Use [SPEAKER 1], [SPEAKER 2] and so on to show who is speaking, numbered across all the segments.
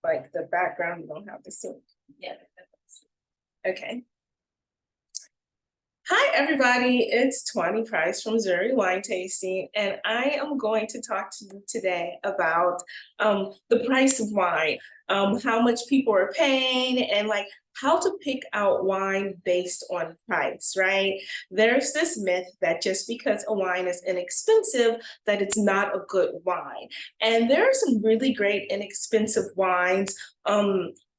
[SPEAKER 1] like the background, you don't have to see.
[SPEAKER 2] Yeah.
[SPEAKER 1] Okay. Hi, everybody. It's Tuanni Price from Syrah Wine Tasting, and I am going to talk to you today about the price of wine, how much people are paying, and like how to pick out wine based on price, right? There's this myth that just because a wine is inexpensive, that it's not a good wine. And there are some really great inexpensive wines.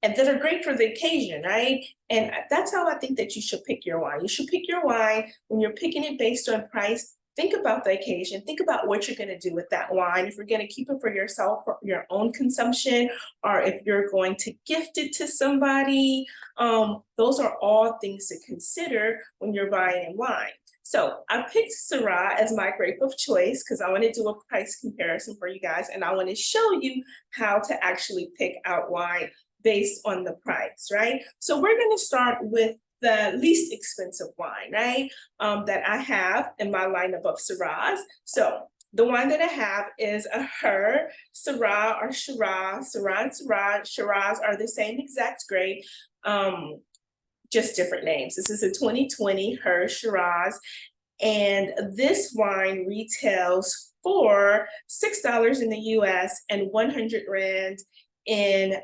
[SPEAKER 1] And that are great for the occasion, right? And that's how I think that you should pick your wine. You should pick your wine when you're picking it based on price. Think about the occasion. Think about what you're going to do with that wine. If you're going to keep it for yourself, for your own consumption, or if you're going to gift it to somebody, those are all things to consider when you're buying wine. So I picked Syrah as my grape of choice because I want to do a price comparison for you guys, and I want to show you how to actually pick out wine based on the price, right? So we're going to start with the least expensive wine, right? That I have in my lineup of Syrahs. So the wine that I have is a Her Shiraz or Shiraz. Syrah and Shiraz are the same exact grape, just different names. This is a 2020 Her Shiraz, and this wine retails for $6 in the US and 100 Rand in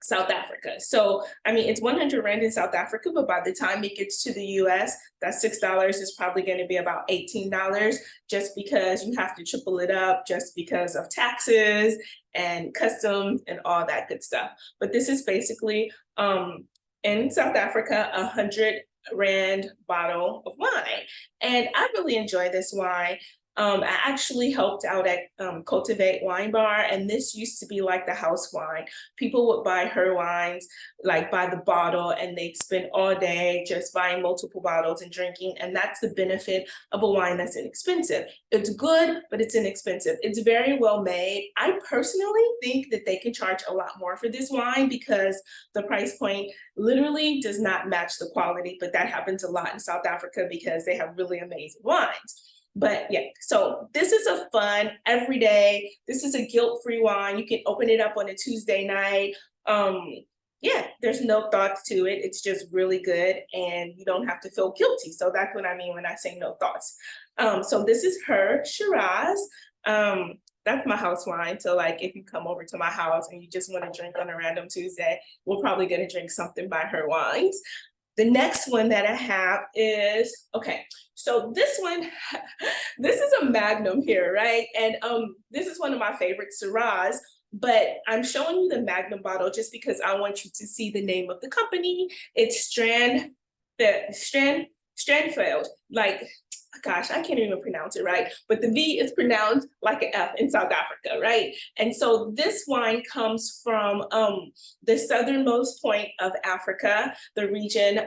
[SPEAKER 1] South Africa. So, I mean, it's 100 Rand in South Africa, but by the time it gets to the US, that $6 is probably going to be about $18 just because you have to triple it up just because of taxes and customs and all that good stuff. But this is basically in South Africa, 100 Rand bottle of wine. And I really enjoy this wine. I actually helped out at Cultivate Wine Bar, and this used to be like the house wine. People would buy her wines like by the bottle, and they'd spend all day just buying multiple bottles and drinking, and that's the benefit of a wine that's inexpensive. It's good, but it's inexpensive. It's very well made. I personally think that they can charge a lot more for this wine because the price point literally does not match the quality, but that happens a lot in South Africa because they have really amazing wines. But yeah, so this is a fun everyday. This is a guilt-free wine. You can open it up on a Tuesday night. Yeah, there's no thoughts to it. It's just really good, and you don't have to feel guilty. So that's what I mean when I say no thoughts. So this is Her Shiraz. That's my house wine. So like if you come over to my house and you just want to drink on a random Tuesday, we're probably going to drink something by Her wines. The next one that I have is, okay, so this one, this is a Magnum here, right? And this is one of my favorite Syrahs, but I'm showing you the Magnum bottle just because I want you to see the name of the company. It's Strandveld, like, gosh, I can't even pronounce it right, but the V is pronounced like an F in South Africa, right? And so this wine comes from the southernmost point of Africa. The region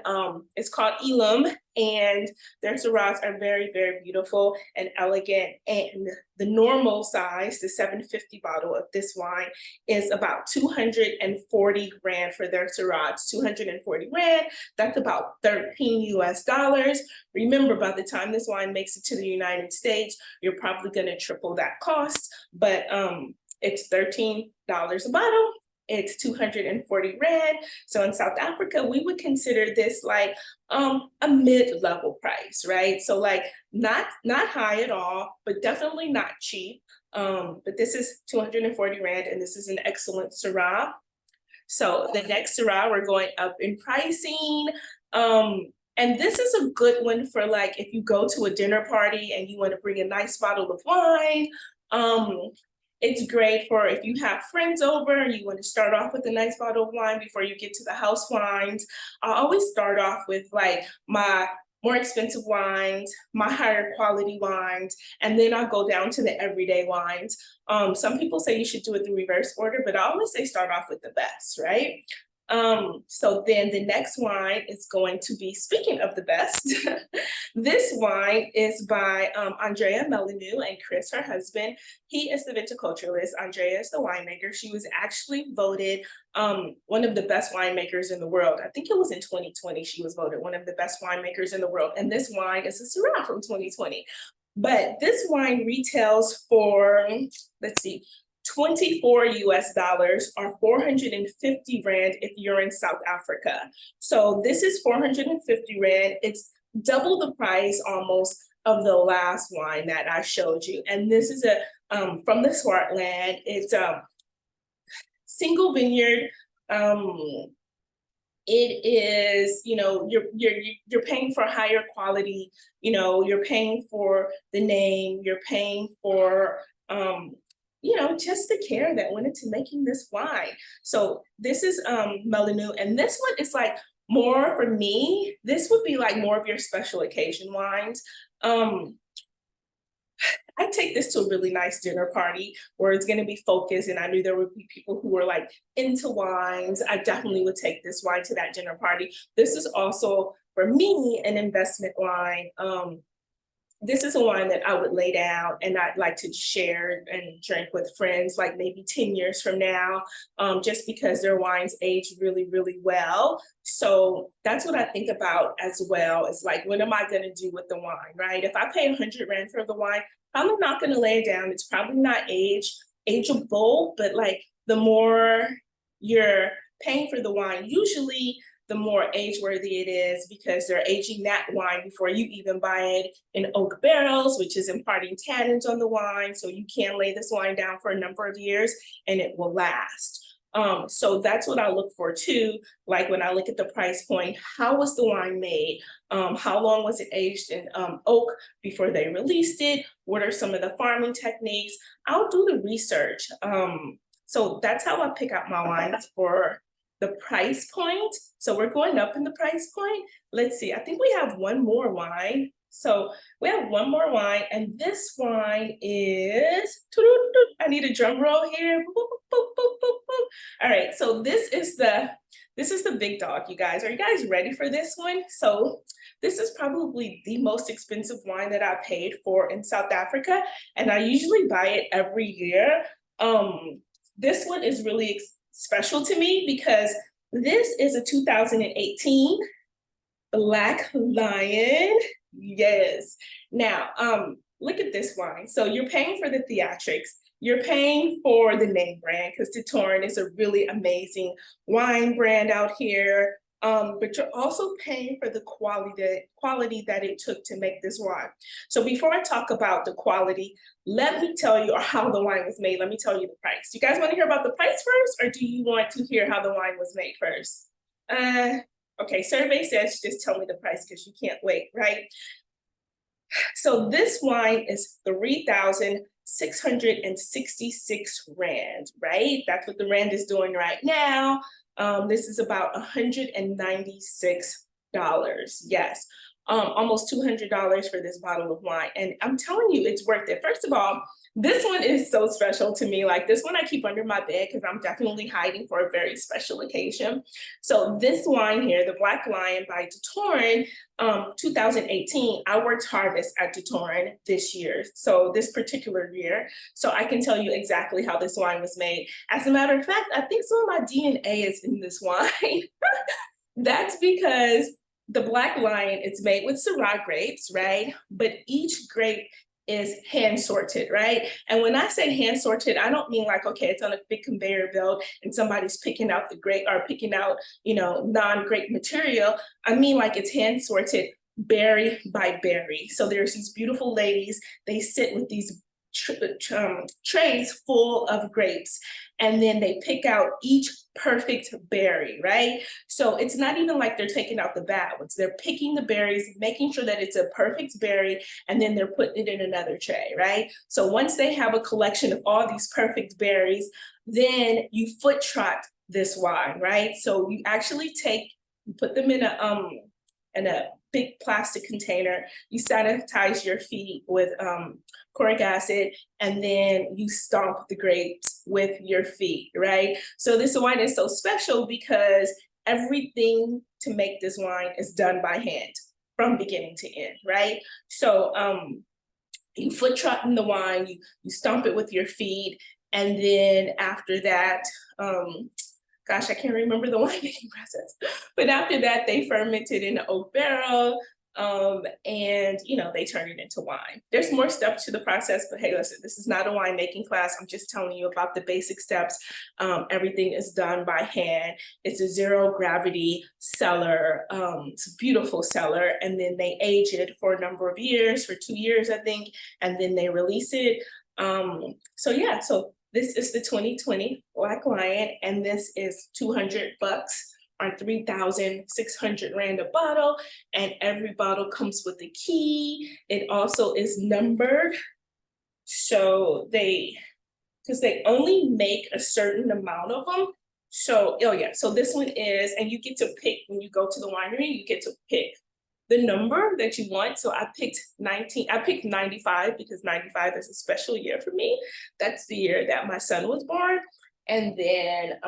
[SPEAKER 1] is called Elim, and their Syrahs are very, very beautiful and elegant. And the normal size, the 750 bottle of this wine, is about 240 Rand for their Syrahs. 240 Rand, that's about 13 US dollars. Remember, by the time this wine makes it to the United States, you're probably going to triple that cost, but it's $13 a bottle. It's 240 Rand. So in South Africa, we would consider this like a mid-level price, right? So like not high at all, but definitely not cheap. But this is 240 Rand, and this is an excellent Syrah. So the next Syrah, we're going up in pricing. And this is a good one for like if you go to a dinner party and you want to bring a nice bottle of wine. It's great for if you have friends over and you want to start off with a nice bottle of wine before you get to the house wines. I always start off with like my more expensive wines, my higher quality wines, and then I'll go down to the everyday wines. Some people say you should do it the reverse order, but I always say start off with the best, right? So then the next wine is going to be, speaking of the best, this wine is by Andrea Melanu and Chris, her husband. He is the viticulturalist. Andrea is the winemaker. She was actually voted one of the best winemakers in the world. I think it was in 2020 she was voted one of the best winemakers in the world. And this wine is a Syrah from 2020. But this wine retails for, let's see, 24 US dollars, or 450 Rand if you're in South Africa. So this is 450 Rand. It's double the price almost of the last wine that I showed you. And this is a from the Swartland. It's a single vineyard. It is, you know, you're paying for higher quality, you know, you're paying for the name, you're paying for you know, just the care that went into making this wine. So this is Melanu, and this one is like more for me. This would be like more of your special occasion wines. I take this to a really nice dinner party where it's going to be focused, and I knew there would be people who were like into wines. I definitely would take this wine to that dinner party. This is also for me an investment wine. This is a wine that I would lay down and I'd like to share and drink with friends, like maybe 10 years from now, just because their wines age really, really well. So that's what I think about as well. It's like, what am I going to do with the wine, right? If I pay 100 Rand for the wine, I'm not going to lay it down. It's probably not ageable, but like the more you're paying for the wine, usually the more age-worthy it is, because they're aging that wine before you even buy it in oak barrels, which is imparting tannins on the wine. So you can lay this wine down for a number of years and it will last. So that's what I look for too. Like when I look at the price point, how was the wine made? How long was it aged in oak before they released it? What are some of the farming techniques? I'll do the research. So that's how I pick out my wines for the price point. So we're going up in the price point. Let's see, I think we have one more wine. So we have one more wine, and this wine is, I need a drum roll here. Boop, boop, boop, boop, boop. All right, so this is the big dog, you guys. Are you guys ready for this one? So this is probably the most expensive wine that I paid for in South Africa, and I usually buy it every year. This one is really special to me because this is a 2018 Black Lion. Yes. Now, look at this wine. So you're paying for the theatrics. You're paying for the name brand, because Tuanni is a really amazing wine brand out here. But you're also paying for the quality that it took to make this wine. So before I talk about the quality, let me tell you how the wine was made. Let me tell you the price. Do you guys want to hear about the price first, or do you want to hear how the wine was made first? Okay, survey says just tell me the price because you can't wait, right? So this wine is 3,666 Rand, right? That's what the Rand is doing right now. This is about $196. Yes, almost $200 for this bottle of wine. And I'm telling you, it's worth it. First of all, this one is so special to me. Like, this one I keep under my bed because I'm definitely hiding for a very special occasion. So this wine here, the Black Lion by Tuanni, 2018, I worked harvest at Tuanni this year. So this particular year. So I can tell you exactly how this wine was made. As a matter of fact, I think some of my DNA is in this wine. That's because the Black Lion, it's made with Syrah grapes, right? But each grape is hand sorted, right? And when I say hand sorted, I don't mean like, okay, it's on a big conveyor belt and somebody's picking out the grape or picking out, you know, non-grape material. I mean like it's hand sorted berry by berry. So there's these beautiful ladies, they sit with these trays full of grapes, and then they pick out each perfect berry, right? So it's not even like they're taking out the bad ones. They're picking the berries, making sure that it's a perfect berry, and then they're putting it in another tray, right? So once they have a collection of all these perfect berries, then you foot trot this wine, right? So you actually put them in a big plastic container. You sanitize your feet with chloric acid, and then you stomp the grapes with your feet, right? So this wine is so special because everything to make this wine is done by hand from beginning to end, right? So you foot trot in the wine, you stomp it with your feet, and then after that, gosh, I can't remember the winemaking process. But after that, they ferment it in an oak barrel. and they turn it into wine. There's more steps to the process, but hey, listen, this is not a winemaking class. I'm just telling you about the basic steps. Everything is done by hand. It's a zero gravity cellar. It's a beautiful cellar, and then they age it for a number of years, for 2 years, I think, and then they release it. So yeah, so this is the 2020 Black Lion, and this is $200 or 3,600 Rand a bottle, and every bottle comes with a key. It also is numbered, so because they only make a certain amount of them. So, oh yeah, so this one is, and you get to pick when you go to the winery, you get to pick the number that you want. So I picked 95 because 95 is a special year for me. That's the year that my son was born. And then,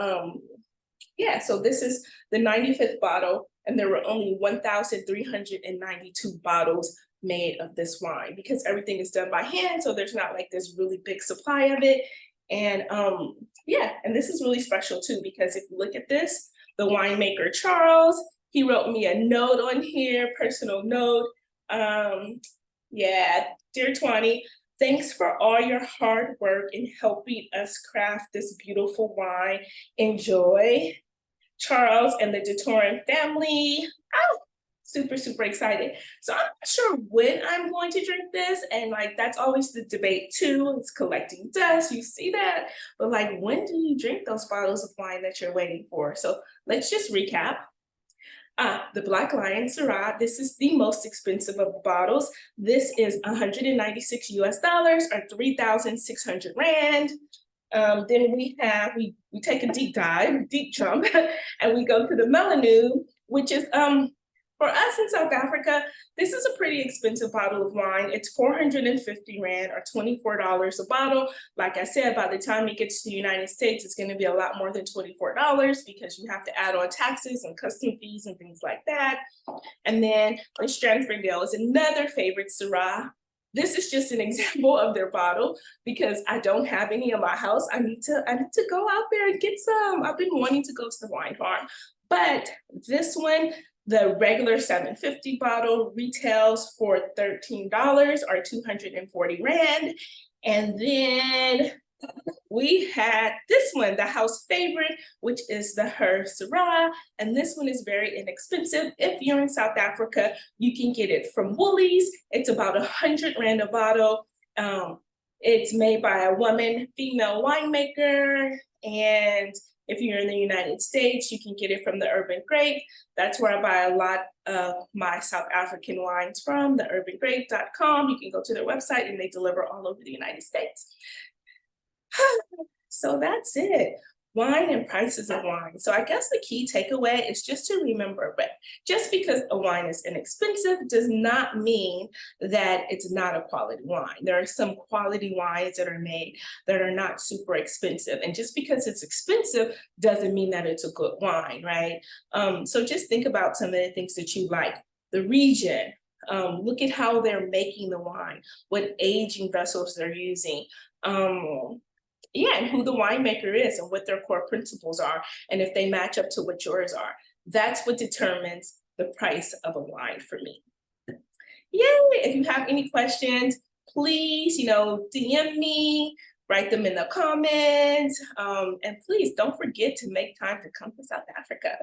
[SPEAKER 1] yeah, so this is the 95th bottle, and there were only 1,392 bottles made of this wine because everything is done by hand. So there's not like this really big supply of it. And yeah, and this is really special too, because if you look at this, the winemaker Charles, he wrote me a note on here, personal note. Yeah, dear Tuanni, thanks for all your hard work in helping us craft this beautiful wine. Enjoy. Charles and the Detoran family. Oh, super, super excited. So I'm not sure when I'm going to drink this. And like, that's always the debate too. It's collecting dust, you see that. But like, when do you drink those bottles of wine that you're waiting for? So let's just recap. The Black Lion Syrah, this is the most expensive of the bottles. This is 196 US dollars or 3,600 Rand. Then we take a deep jump, and we go to the Magnum, which is for us in South Africa, this is a pretty expensive bottle of wine. It's 450 Rand or $24 a bottle. Like I said, by the time it gets to the United States, it's going to be a lot more than $24 because you have to add on taxes and custom fees and things like that. And then the Strandveld is another favorite Syrah. This is just an example of their bottle because I don't have any in my house. I need to go out there and get some. I've been wanting to go to the wine farm. But this one, the regular 750 bottle retails for $13 or 240 Rand. And then we had this one, the house favorite, which is the Her Shiraz. And this one is very inexpensive. If you're in South Africa, you can get it from Woolies. It's about 100 Rand a bottle. It's made by a female winemaker. And if you're in the United States, you can get it from the Urban Grape. That's where I buy a lot of my South African wines from, the urbangrape.com. You can go to their website and they deliver all over the United States. So that's it. Wine and prices of wine. So I guess the key takeaway is just to remember, but just because a wine is inexpensive does not mean that it's not a quality wine. There are some quality wines that are made that are not super expensive. And just because it's expensive doesn't mean that it's a good wine, right? So just think about some of the things that you like. The region, look at how they're making the wine, what aging vessels they're using. Yeah, and who the winemaker is and what their core principles are, and if they match up to what yours are. That's what determines the price of a wine for me. Yay! If you have any questions, please, DM me, write them in the comments, and please don't forget to make time to come to South Africa.